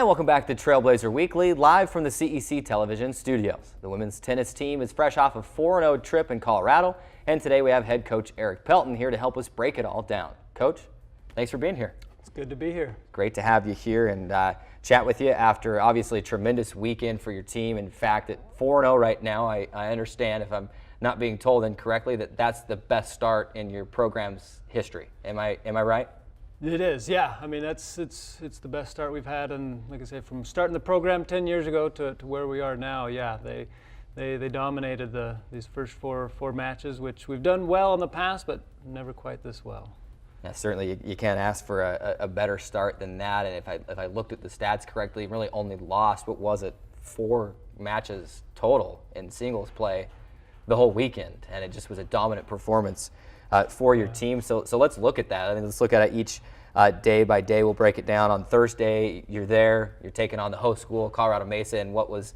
welcome back to Trailblazer Weekly, live from the CEC television studios. The women's tennis team is fresh off a 4-0 trip in Colorado, and today we have head coach Eric Pelton here to help us break it all down. Coach, thanks for being here. It's good to be here. Great to have you here and chat with you after obviously a tremendous weekend for your team. In fact, at 4-0 right now, I understand, if I'm not being told incorrectly, that that's the best start in your program's history. Am I right? It is, yeah. I mean, it's the best start we've had, and like I say, from starting the program 10 years ago to where we are now, yeah, they dominated these first four matches, which we've done well in the past, but never quite this well. Yeah, certainly you can't ask for a better start than that. And if I looked at the stats correctly, really only lost, what was it, 4 matches total in singles play the whole weekend, and it just was a dominant performance for your team. So let's look at that. I mean, let's look at it each day by day. We'll break it down. On Thursday, you're there. You're taking on the host school, Colorado Mesa, and what was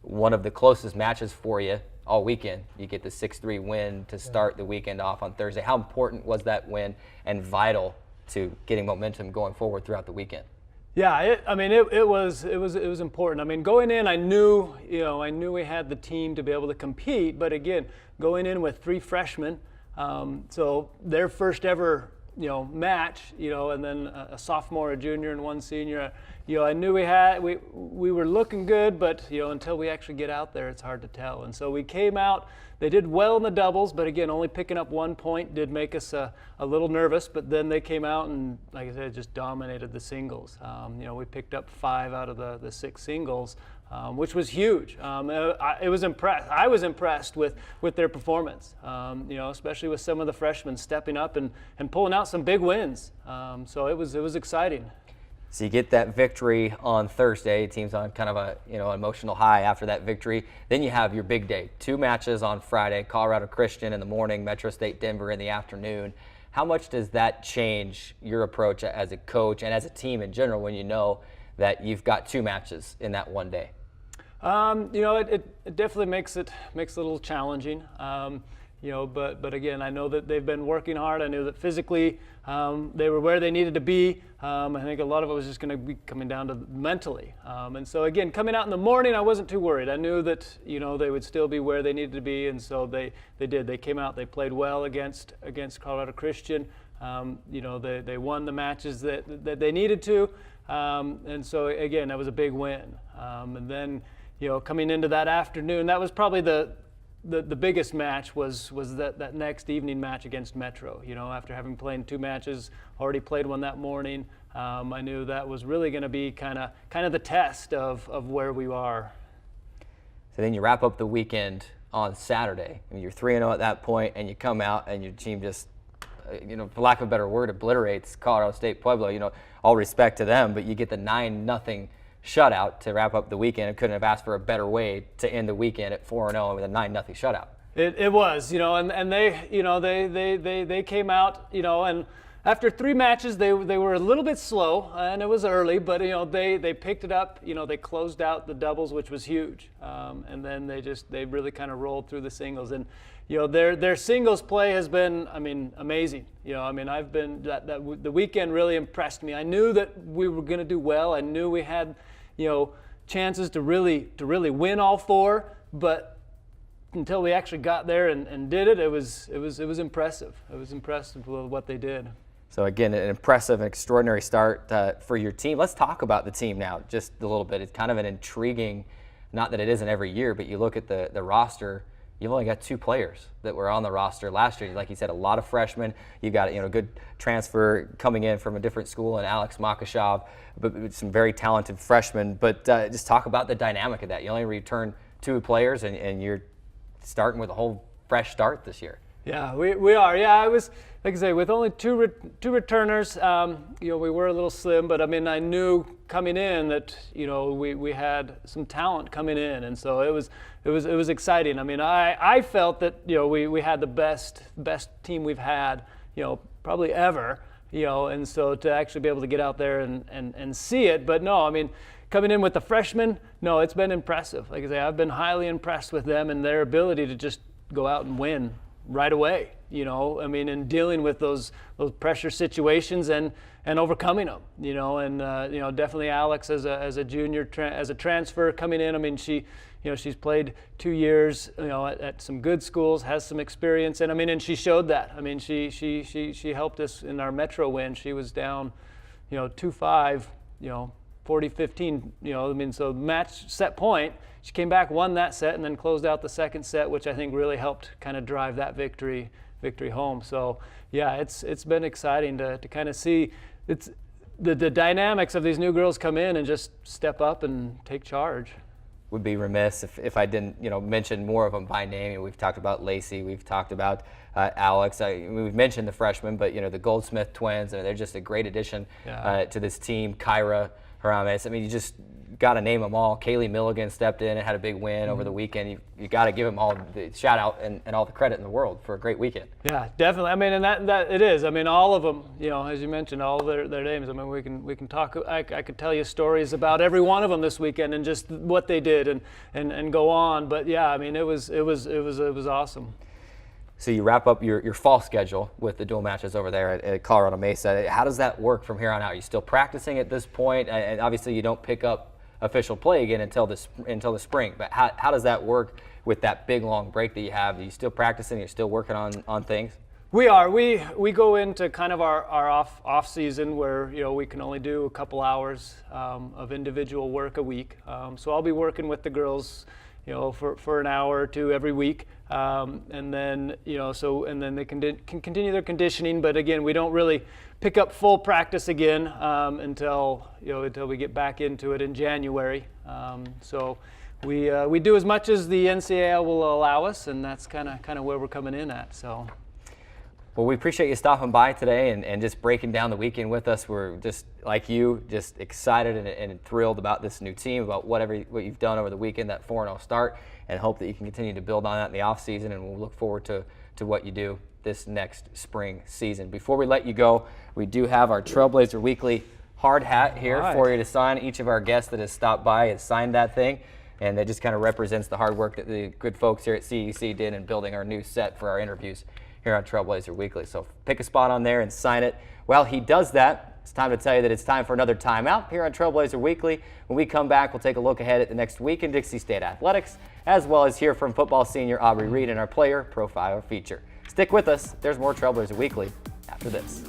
one of the closest matches for you all weekend. You get the 6-3 win to start the weekend off on Thursday. How important was that win and vital to getting momentum going forward throughout the weekend? Yeah, it was important. I mean, going in, I knew we had the team to be able to compete. But again, going in with 3 freshmen. So their first ever, match, and then a sophomore, a junior, and 1 senior. I knew we were looking good, but until we actually get out there, it's hard to tell. And so we came out. They did well in the doubles, but again, only picking up 1 point did make us a little nervous. But then they came out and, like I said, just dominated the singles. We picked up 5 out of the 6 singles. Which was huge. I was impressed with their performance, especially with some of the freshmen stepping up and pulling out some big wins. So it was exciting. So you get that victory on Thursday. Team's on kind of a emotional high after that victory. Then you have your big day. 2 matches on Friday, Colorado Christian in the morning, Metro State Denver in the afternoon. How much does that change your approach as a coach and as a team in general when you know that you've got 2 matches in that one day? It definitely makes it a little challenging. But again, I know that they've been working hard. I knew that physically they were where they needed to be. I think a lot of it was just going to be coming down to mentally. And so again, coming out in the morning, I wasn't too worried. I knew that they would still be where they needed to be, and so they did. They came out. They played well against Colorado Christian. They won the matches that they needed to. And so again, that was a big win. And then coming into that afternoon, that was probably the biggest match was that next evening match against Metro. After having played 2 matches, already played one that morning, I knew that was really going to be kind of the test of where we are. So then you wrap up the weekend on Saturday. I mean, you're 3-0 at that point, and you come out and your team just, for lack of a better word, obliterates Colorado State Pueblo. All respect to them, but you get the 9-0 shutout to wrap up the weekend. I couldn't have asked for a better way to end the weekend at 4-0 with a 9-0 shutout. It was, and they came out, and after 3 matches they were a little bit slow, and it was early, but they picked it up. They closed out the doubles, which was huge, and then they really kind of rolled through the singles. And their singles play has been, amazing. The weekend really impressed me. I knew that we were going to do well. I knew we had chances to really win all 4, but until we actually got there and did it, it was impressive. I was impressed with what they did. So again, an impressive and extraordinary start for your team. Let's talk about the team now just a little bit. It's kind of an intriguing, not that it isn't every year, but you look at the roster. You've only got 2 players that were on the roster last year. Like you said, a lot of freshmen. You got a good transfer coming in from a different school, and Alex Makashov, but some very talented freshmen. But just talk about the dynamic of that. You only return 2 players, and you're starting with a whole fresh start this year. Yeah, we are. Yeah, I was, like I say, with only two returners, we were a little slim, but I knew coming in that we had some talent coming in, and so it was exciting. I felt that we had the best team we've had probably ever, and so to actually be able to get out there and see it. But no, coming in with the freshmen, no, it's been impressive. Like I say, I've been highly impressed with them and their ability to just go out and win right away. And dealing with those pressure situations and overcoming them. And definitely Alex as a junior as a transfer coming in. I mean, she's played 2 years, at some good schools, has some experience, and she showed that. I mean, she helped us in our Metro win. She was down, 2-5, 40-15, so match set point. She came back, won that set, and then closed out the second set, which I think really helped kind of drive that victory home. So yeah, it's been exciting to kind of see the dynamics of these new girls come in and just step up and take charge. Would be remiss if I didn't mention more of them by name. We've talked about Lacey, we've talked about Alex, we've mentioned the freshmen, but the Goldsmith twins, they're just a great addition to this team. Kyra Harames, you just got to name them all. Kaylee Milligan stepped in and had a big win over the weekend. You got to give them all the shout out and all the credit in the world for a great weekend. Yeah, definitely. And that it is. All of them. As you mentioned, all their names. We can talk. I could tell you stories about every one of them this weekend and just what they did and go on. But yeah, it was awesome. So you wrap up your fall schedule with the dual matches over there at Colorado Mesa. How does that work from here on out? Are you still practicing at this point? And obviously you don't pick up official play again until the spring. But how does that work with that big long break that you have? Are you still practicing? You're still working on things? We are. We go into kind of our off season where we can only do a couple hours of individual work a week. So I'll be working with the girls, for an hour or two every week, and then they can continue their conditioning. But again, we don't really pick up full practice again until we get back into it in January. So we do as much as the NCAA will allow us, and that's kind of where we're coming in at. So. Well, we appreciate you stopping by today and just breaking down the weekend with us. We're just, like you, just excited and thrilled about this new team, about what you've done over the weekend, that 4-0 start, and hope that you can continue to build on that in the offseason, and we'll look forward to what you do this next spring season. Before we let you go, we do have our Trailblazer Weekly hard hat here for you to sign. Each of our guests that has stopped by has signed that thing, and that just kind of represents the hard work that the good folks here at CEC did in building our new set for our interviews here on Trailblazer Weekly. So pick a spot on there and sign it. While he does that, it's time to tell you that it's time for another timeout here on Trailblazer Weekly. When we come back, we'll take a look ahead at the next week in Dixie State Athletics, as well as hear from football senior Aubrey Reed in our player profile feature. Stick with us. There's more Trailblazer Weekly after this.